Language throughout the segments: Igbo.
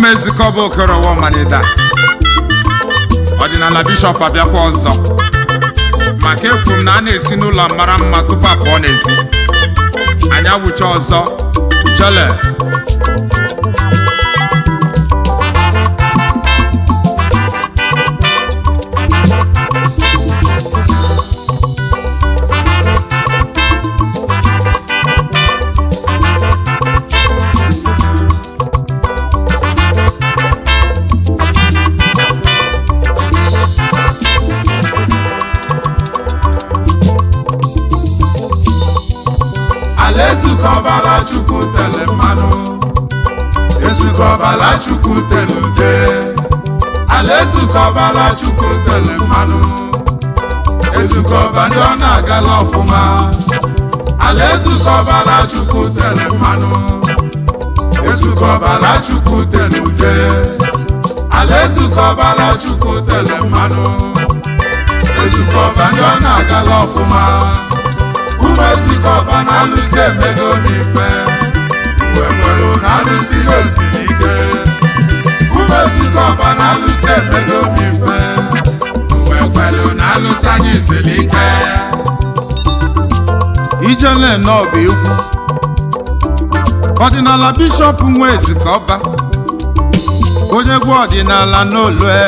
EZIKE OBA SPECIAL Odinala Bishop abịakwa ọzọ maka efu m na a na-esi n'ụlọ mara mma tupu apụọ n'ezi anya wucha ọzọ jele EZIKE OBA la Chukwu tele mmanụ EZIKE OBA la Chukwu tele ude EZIKE OBA la Chukwu tele mmanụ EZIKE OBA ndị ọ na-agala ọfụma EZIKE OBA la Chukwu tele mmanụ EZIKE OBA la Chukwu tele ude EZIKE OBA la Chukwu tele mmanụ EZIKE OBA ndị ọ na-agala ọfụma EZIKE OBA na-alụsi emego n'ife wekwelu na-alụsi n'osiri ike EZIKE OBA na-alụsi emego n'ife wekwelu na-alụsi anyị isiri ike ijele n'ọba egwu Odinala Bishop EZIKE OBA onye egwu ọdịnala n'olue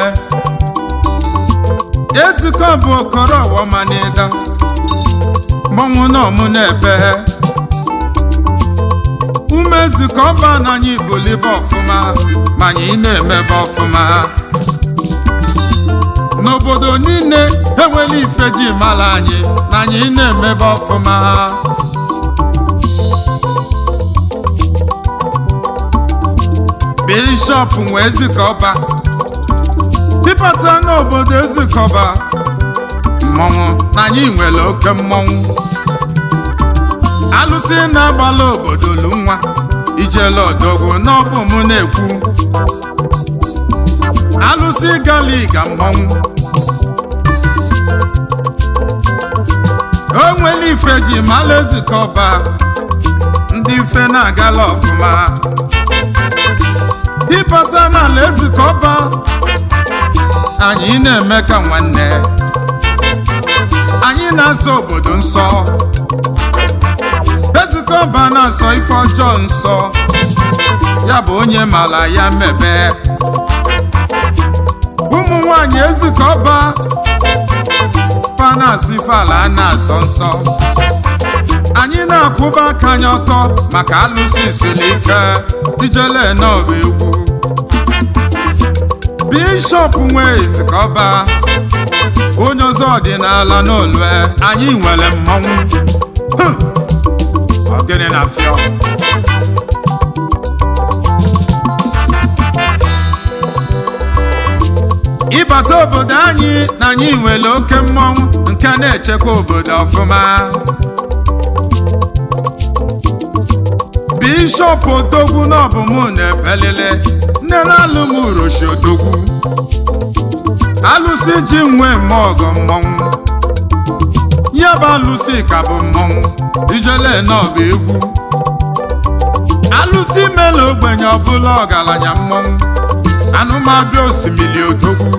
EZIKE OBA okoro ọwọmanida mmanwụ n'ọmụ n'ebe EZIKE OBA na anyị bulibe ọfụma ma anyị na-emebe ọfụma n'obodo niile enwela ife ji mara anyị na anyị na-emebe ọfụma Bishop EZIKE OBA ịbata n'obodo EZIKE OBA mmọnwụ na anyị nwere oke mmọnwụ alụsị na-agbala obodo lu nwa ijele odogwu n'ọbụ m na-ekwu alụsị galiga mmọnwụ o nwere ife ji mara EZIKE OBA ndị ife na-agala ọfụma ịbata n'ala EZIKE OBA anyị na-eme ka nwanne anyị na-asọ obodo nsọ EZIKE OBA na-asọ ife ọjọọ nsọ ya bụ onye mara ya mebe ụmụ nwanyị EZIKE OBA pa na-asọ ife ala na-asọ nsọ anyị na-akwụba aka anyị ọtọ maka alụsị siri ike ijele n'ọba egwu Bishop EZIKE OBA onye ọzọ ọdịnala n'olue anyị nwere mmọnwụ ogene na fịọ ịbata obodo anyị na anyị nwere oke mmọnwụ nke na-echekwa obodo ọfụma Bishop odogwu n'ọbụmụ na-ebelele nne na-alụ m uroshi odogwu alụsị ji nwe mmọgọ mmọnwụ ya bụ alụsị ka bụ mmọnwụ ijele n'ọba egwu alụsị mele ogbenye ọbụla ọgaranya mmọnwụ anụmabịa osimiri odogwu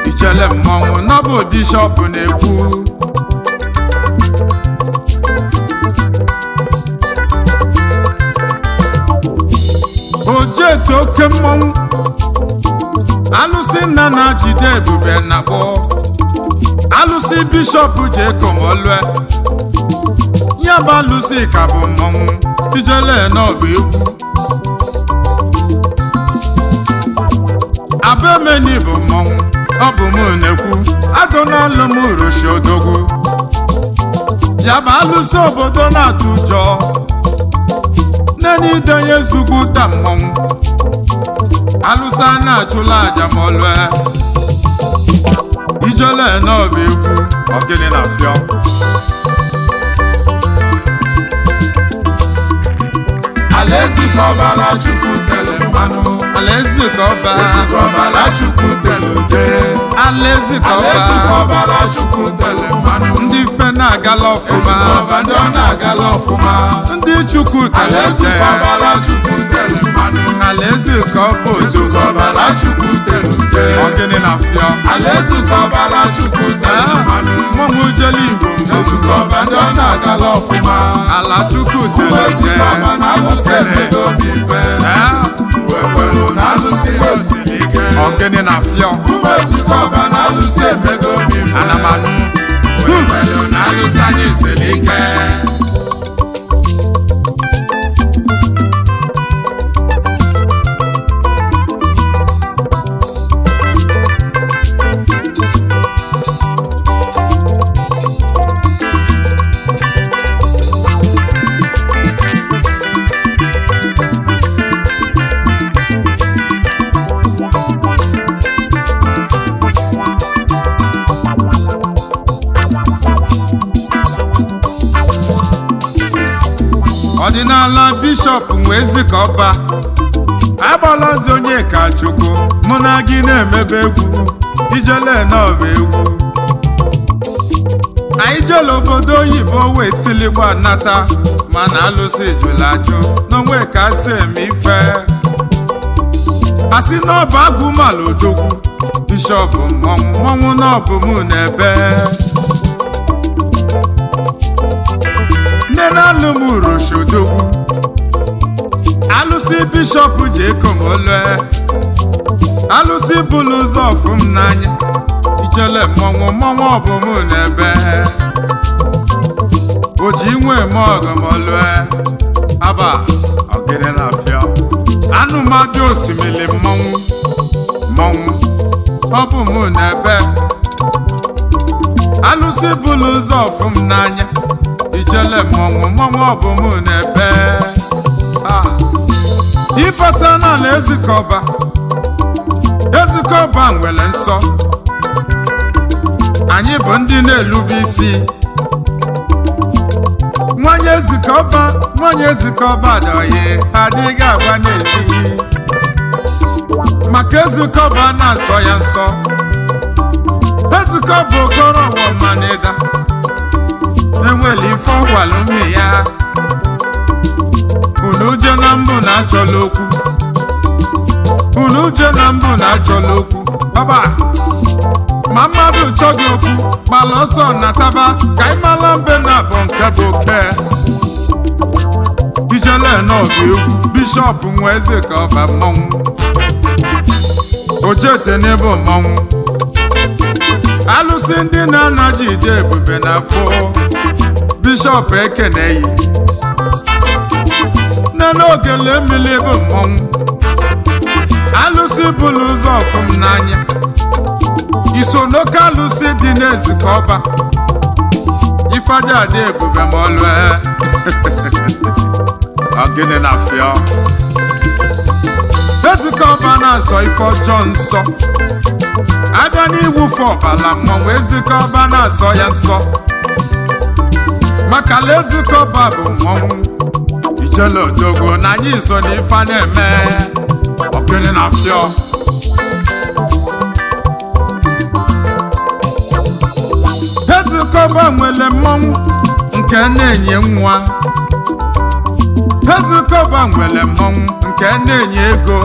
ijele mmọnwụ n'ọbụ Bishop na-ekwu ojetu oke mmọnwụ alụsị nna na-ajide ebube na gbọ alụsị Bishop ji ekomolue ya bụ alụsị ka bụ mmọnwụ ijele n'ọba egwu abemeni bụ mmọnwụ ọ bụ m na-ekwu adọnalụ m uroshi odogwu ya bụ alụsị obodo na-atụ ụjọ nene idenye ezugbo ta mmọnwụ alụsị a na-achụla aja ma ọlụe ijele n'ọba egwu ogene na fịọ EZIKE OBA la Chukwu tele mmanụ EZIKE OBA la Chukwu tele ude EZIKE OBA la Chukwu tele mmanụ ndị ife na-agala ọfụma EZIKE OBA ndị ọ na-agala ọfụma ndị Chukwu tele EZIKE OBA la Chukwu tele tele mmanụ alaeze ka ọ bụ Ezike ọbala Chukwu tere ude ogene na fịọ Ezike ọbala Chukwu tere mmanụ mmọnwụ jele igbo Ezike ọba ndị ọ na-agala ọfụma ala Chukwu tere Ezike ọba na-alụsị emego obi ife wekwelu na-alụsiri osiri ike ogene na fịọ Ezike ọba na-alụsị emego obi ife anamanụ wekwelu na-alụsị anyị isiri ike ọdịnala bishọp nwe Ezike ọba agbalazi onye ka Chukwu mụ na gị na-emebe egwu ijele n'ọba egwu anyị jele obodo oyibo wee tiligba nata mana alụsị jụrụ ajụ n'onwe ka si eme ife asị n'ọba agụmala odogwu bishọp mmọnwụ n'ọbụ mụ na-ebe nne na-alụ m uroshodogwu alụsị bishọp ji ekomolue alụsị bụlụ ụzọ ọfụm n'anya ijele mmọnwụ ọbụm n'ebe o ji nwe eme ọgọmolue aba ogene na fịọ anụmadị osimiri mmọnwụ ọbụm n'ebe alụsị bụlụ ụzọ ọfụm n'anya ijele mmọnwụ ọbụm n'ebe ịbata n'ala Ezike ọba nwere nsọ anyị bụ ndị na-elube isi nwanyị Ezike ọba dọghị adịghị agwa n'ezighi maka Ezike ọba na-asọ ya nsọ Ezike ọba okoro ọwọmanịda enwere ife ọgwalụ mme ya unu uje na mbụ na-achọla okwu baba ma mmadụ chọghị okwu gbala ọsọ nataba ka ị mara mbe na abụ nke bụ oke ijele n'ọba egwu bishọp nwe Ezike ọba mmọnwụ ojete n'ebe mmọnwụ alụsị ndị na-anaji ide ebube na bụ bishọp ekeneyi nne n'ogele emili ebe mmọnwụ alụsị bụlụ ụzọ ọfụm n'anya iso n'oke alụsị dị n'Ezike ọba ifeaja adị ebube ma ọlụ ogene na fịọ Ezike ọba na-asọ ife ọjọọ nsọ abịa n'iwufe ọbala mmọnwụ Ezike ọba na-asọ ya nsọ maka na Ezike ọba bụ mmọnwụ ijele odogwu na anyị so n'ife na-eme ogene na fịọ Ezike ọba nwere mmọnwụ nke na-enye nwa Ezike ọba nwere mmọnwụ nke na-enye ego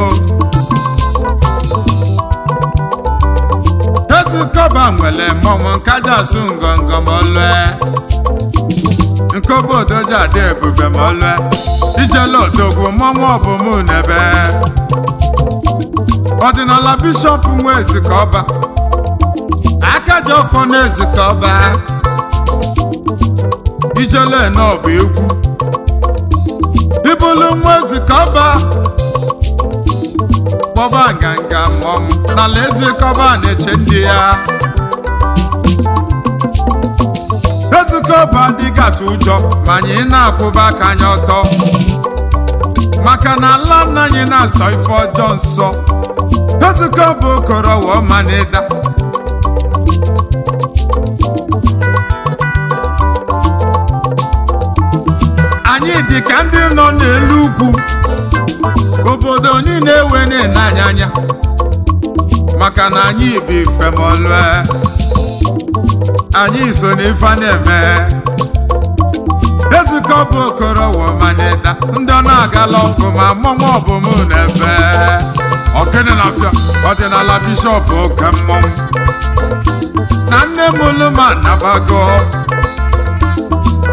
Ezike ọba nwere mmọnwụ nke aja asụ ngọngọ ma ọlụe nke obodo ji adị ebube ma ọlụe ijele odogwu mmọnwụ ọbụm n'ebe ọdịnala bishọp nwe Ezike ọba aka ji ọfọ na Ezike ọba ijele n'ọba egwu ibulu nwa Ezike ọba kpọba nganga mmọnwụ n'ala Ezike ọba na-eche ndị ya Ezike ọba adịghị atụ ụjọ ma anyị na-akwụba aka anyị ọtọ maka na ala nna anyị na-asọ ife ọjọọ nsọ Ezike ọba okoro ọwọmanịda anyị dị ka ndị nọ n'elu ugwu obodo niile ewe na-enye anya maka na anyị bụ ife ma ọlụe anyị so n'ife na-eme Ezike ezikọ bụ okoro womanida ndị ọ na-agala ọfụma mmọnwụ ọbụmụ n'ebe Ogene na-afịa ọdịnala bishọp oke mmọnwụ na nne m uluma nabago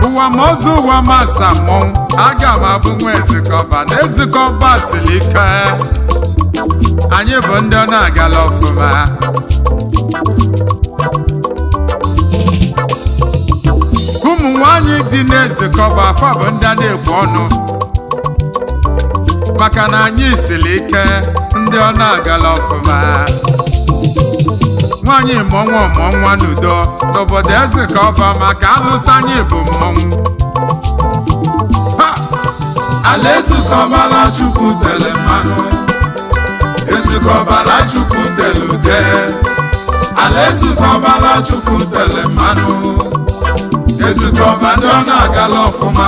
ụwa ma ọzọ ụwa masa mmọnwụ aga m abụ nwa ezikọ ọba na ezikọ ọba siri ike anyị bụ ndị ọ na-agala ọfụma ụmụ nwanyị dị n'ezikọ ọba afọ bụ ndị a na-ekwu ọnụ maka na anyị siri ike ndị ọ na-agala ọfụma nwanyị mụọnwa n'udo n'obodo ezikọ ọba maka alụsị anyị bụ mmọnwụ ala ezikọ ọbala Chukwu tere mmanụ ezikọ ọbala Chukwu tere ude ala ezikọ ọbala Chukwu tere mmanụ ezikọ ọba ndị ọ na-agala ọfụma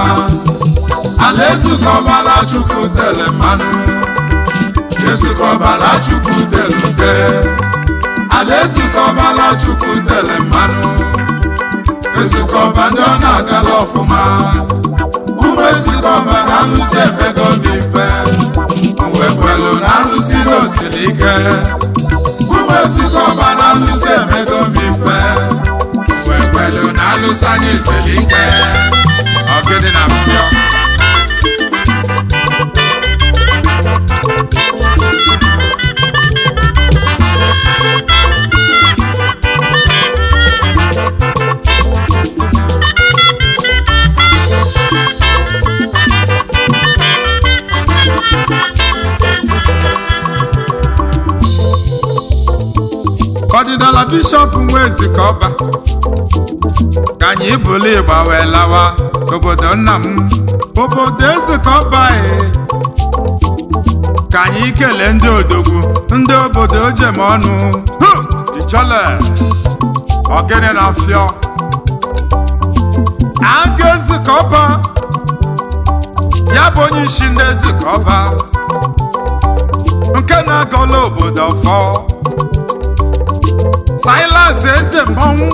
ala ezikọ ọbala Chukwu tere mmanụ ezikọ ọbala Chukwu tere ude ala ezikọ ọbala Chukwu tere mmanụ ezikọ ọba ndị ọ na-agala ọfụma ụmụ ezikọ ọba na-alụsị emego dị mfe onwekwelu na-alụsị n'osiri ike ụmụ ezikọ ọba na-alụsị emego dị mfe onwekwelu na-alụsị anyị siri ike Ogene na-afịa Odinala bishọp nwa ezikọ ọba ka anyị bụrụ ịgba wee lawa obodo nna m obodo ezikọ ọba ka anyị kelee ndị odogwu ndị obodo jem ọnụ Ichole Ogene na-afịa aga ezikọ ọba ya bụ onye isi ndị ezikọ ọba nke na-agọla obodo ọfọ Silas eze mmọnwụ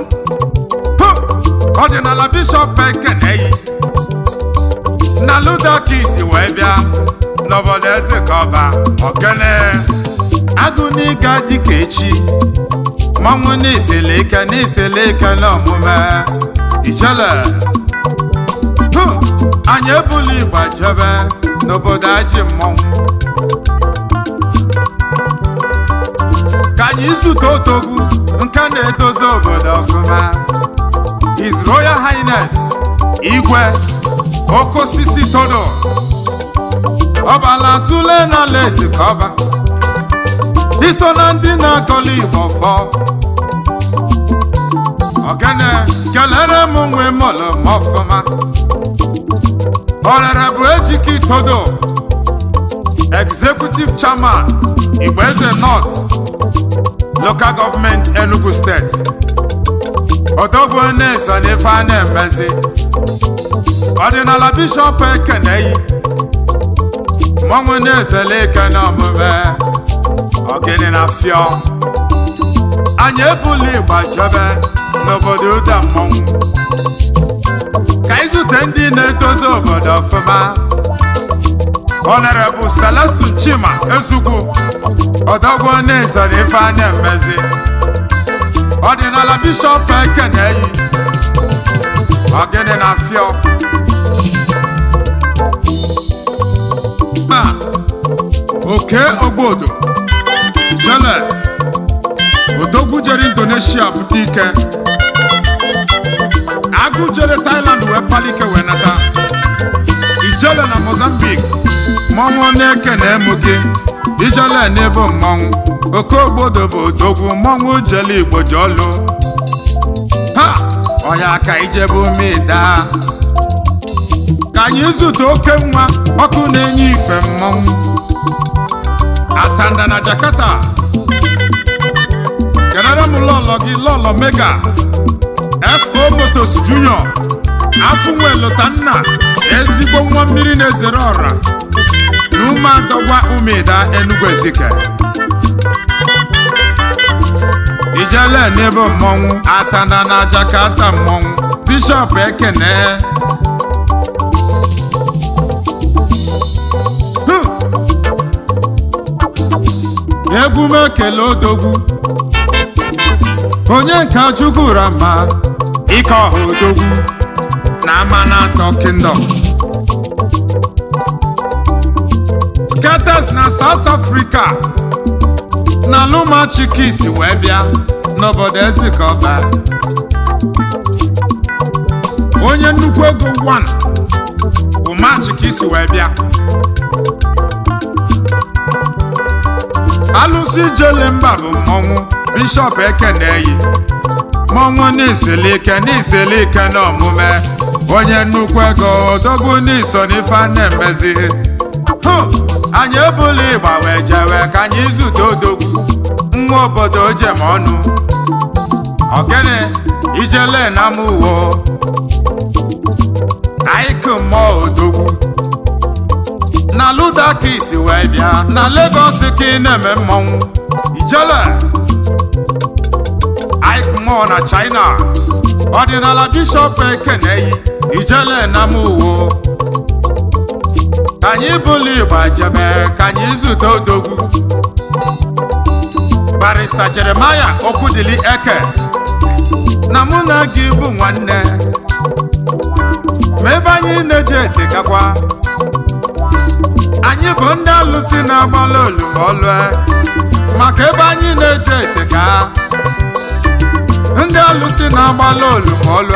ọdịnala bishọp ekeneyi na Ludakis wee bịa n'obodo ezikọ ọba Ogene agụniga dịka echi mmọnwụ n'isele ike n'omume Ichele anyị ebula igba jebe n'obodo ajị mmọnwụ ka anyị zute odogwu nke na-edozi obodo ọfụma His Royal Highness Igwe Oke Osisi Todo ọbala tụle n'ala ezikọ ọba iso na ndị na-akọla Igbo fọ Ogene kelere m nwe mọlụ m ọfụma Orere bụ Ejike Todo Executive Chairman Igbeze North Local Government Enugu State odogwu na-eso n'ife a na-emezi ọdịnala bishọp ekeneyi mmọnwụ na-ezele ike n'omume Ogene na-afịa anyị ebuli ịgba jebe n'obodo ụda mmọnwụ ka izute ndị na-edozi obodo ọfụma Honorable Celestine Chima Ezugwu odogwu na-eso n'ife a na-emezi ọdịnala bishọp ekeneyi Ogene na-afịa oke ogbodo Ichele odogwu jere Indonesia bute ike agụ jere Thailand wee palike wee nata Ichele na Mozambique mmọnwụ na-ekene emu gị Ichele n'ebe mmọnwụ oke ogbodo bụ odogwu mmọnwụ jele Igbo jọlụ onye aka ijebu mida ka anyị zute oke nwa ọkụ na-enye ife mmọnwụ Atanda na Jakarta kelere m lọlọ gị lọlọ Mega FO Motos Junior afụ nwelụta nna ezigbo nwa mmiri na-ezere ọra na umeadọgwa umeda Enugu Ezike Ijele n'ebe mmọnwụ Atanda na Jakarta mmọnwụ Bishọp Ekene egwu m ekele odogwu onye nka Chukwu rama ike ọha odogwu na Amanatọ Kingdom Skaters na South Africa na Luma Chikisi wee bịa n'obodo Ezike Ọba onye nnukwu ego 1 Luma Chikisi wee bịa alụsị jele mba bụ mmọnwụ Bishop Ekeneyi mmọnwụ n'isili ike n'omume onye nnukwu ego odogwu n'iso n'ife a na-emezi anyị ebuli ịgba wee jewe ka anyị zute odogwu nwa obodo jem ọnụ ogene ijele na mụwo aịkụ mmụọ odogwu na Ludakis wee bịa na Lagos ka ị na-eme mmọnwụ ijele aịkụ mmụọ na China Odinala Bishop Ekeneyi ijele na mụwo ka anyị buli ịgba jebe ka anyị zute odogwu Barrister Jeremiah Okwudili Eke na mụ na gị bụ nwanne ma ebe anyị na-eje etekakwa anyị bụ ndị alụsị na-agbalị olumolu maka ebe anyị na-eje eteka ndị alụsị na-agbalị olumolu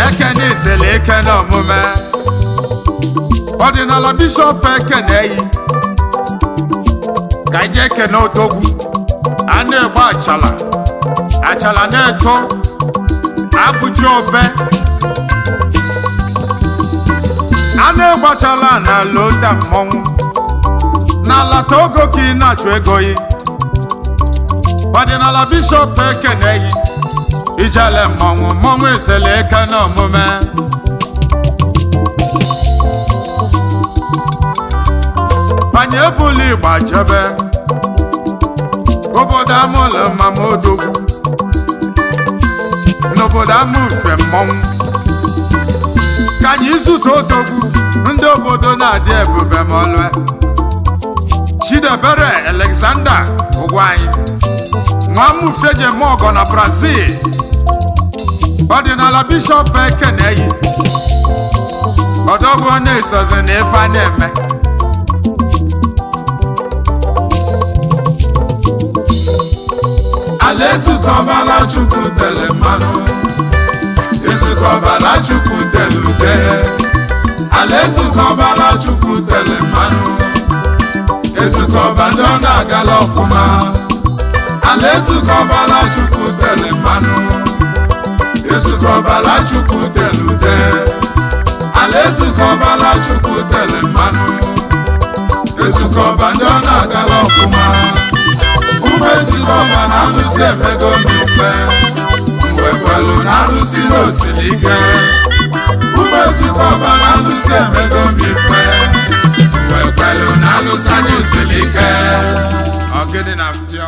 Eke n'isili ike n'omume Odinala Bishop Ekeneyi ka anyị ekene odogwu a na-egbe achala na-eto abụji obe a na-egbachala na loda mmọnwụ n'ala Togo ka ị na-achụ ego yi Odinala Bishop Ekeneyi ijele mmọnwụ isili ike n'omume anyị ebuli ịgba jebe obodo amụlụ mama odogwu n'obodo amụfe mmọnwụ ka anyị zute odogwu ndị obodo na-adị ebube mọlụ Chidebere Alexander ụgwọ anyị nwa mụfe jemọgọ na Brazil Odinala Bishop Ekeneyi odogwu na-esozi na ife a na-eme Ezike Ọba Chukwu tere mmanụ Ezike Ọba Chukwu tere ude Ezike Ọba Chukwu tere mmanụ Ezike Ọba ndị ọ na-agala ọfụma Ezike Ọba Chukwu tere mmanụ Ezike Ọba Chukwu tere ude Ezike Ọba Chukwu tere mmanụ Ezike Ọba ndị ọ na-agala ọfụma Ezike Ọba na-alụsị emego mfe mwekwelu na-alụsị n'osiri ike Ezike Ọba na-alụsị emego mfe mwekwelu na-alụsị n'osiri ike ogene na mpio